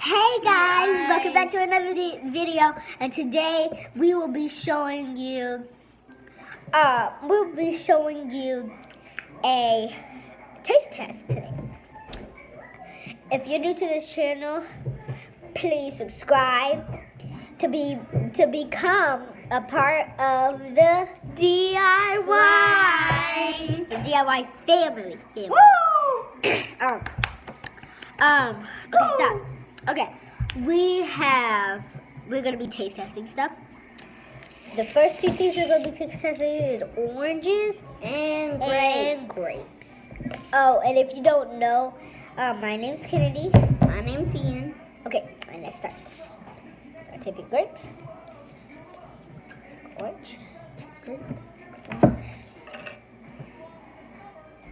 Hey guys, welcome back to another video, and today we will be showing you a taste test today. If you're new to this channel, please subscribe to become a part of the DIY family. Woo! Okay, stop. Okay, we're gonna be taste testing stuff. The first two things we're gonna be taste testing is oranges And grapes. Oh, and if you don't know, my name's Kennedy. My name's Ian. Okay, and let's start. I take a grape. Orange. Grape.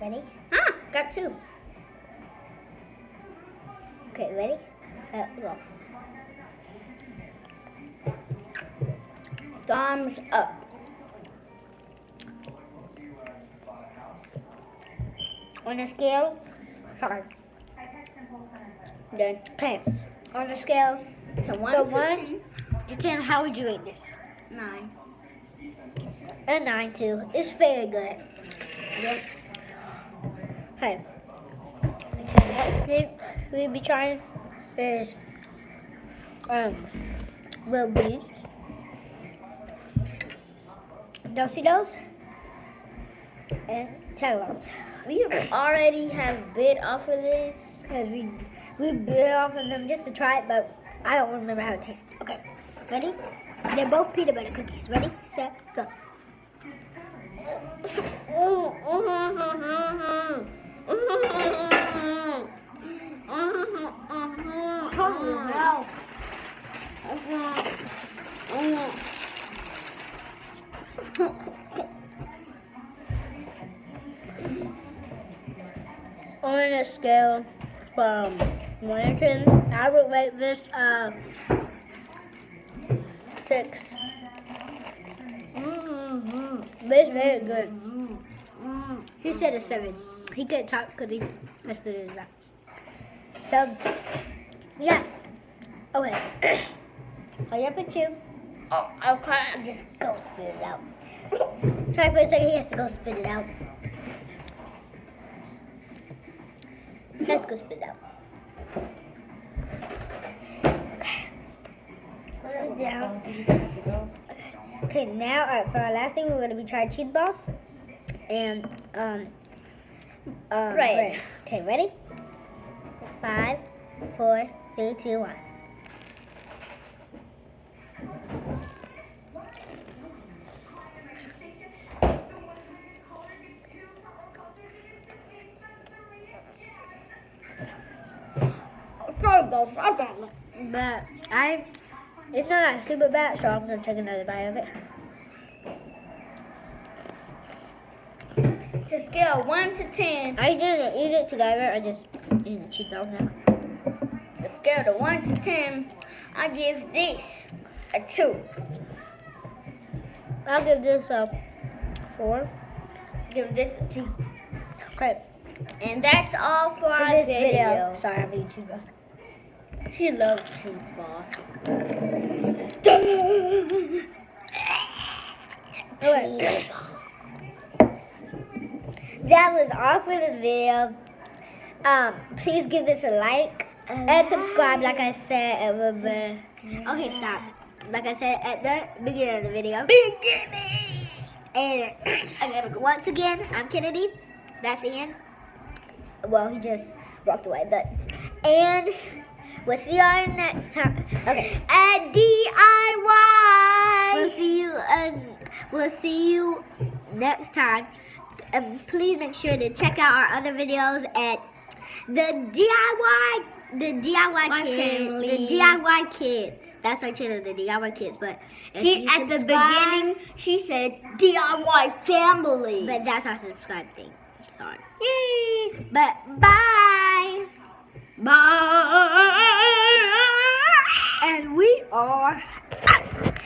Ready? Got two. Okay, ready? Go. Thumbs up. On a scale, sorry. Done. Okay, on a scale To one from to 1 to 10, how would you rate this? 9. A 9 too. It's very good. Yep. Okay. So next thing we'll be trying is will be Dositos and Tagalongs. We already have bit off of this. Because we bit off of them just to try it, but I don't remember how it tastes. Okay, ready? They're both peanut butter cookies. Ready, set, go. On a scale from 1 to 10, I would rate this 6. But it's very good. He said a 7. He couldn't talk because he has food in his mouth. So, yeah. Okay. Hurry up and chew. Oh, okay. Just go spit it out. Sorry for a second, he has to go spit it out. Let's go spit it out. Okay. Sit down. Okay, now for our last thing, we're going to be trying cheese balls and bread. Okay, ready? 5, 4, 3, 2, 1. But it's not like super bad, so I'm gonna take another bite of it. To scale 1 to 10. I didn't eat it together. I just eat the cheese balls now. To scale to 1 to 10, I give this a 2. I'll give this a 4. Give this a 2. Okay. And that's all for our this video. Sorry, I'm eating cheese balls. She loves cheese balls. Okay. That was all for this video. Please give this a like and subscribe, like I said at the okay, stop. Like I said at the beginning of the video. And once again, I'm Kennedy. That's Ian. Well, he just walked away, and we'll see y'all next time. Okay. At DIY. We'll see you next time. And please make sure to check out our other videos at the DIY Kids. That's our channel, the DIY Kids. But She at the beginning she said DIY family. But that's our subscribe thing. I'm sorry. Yay! But bye. Bye. And we are out.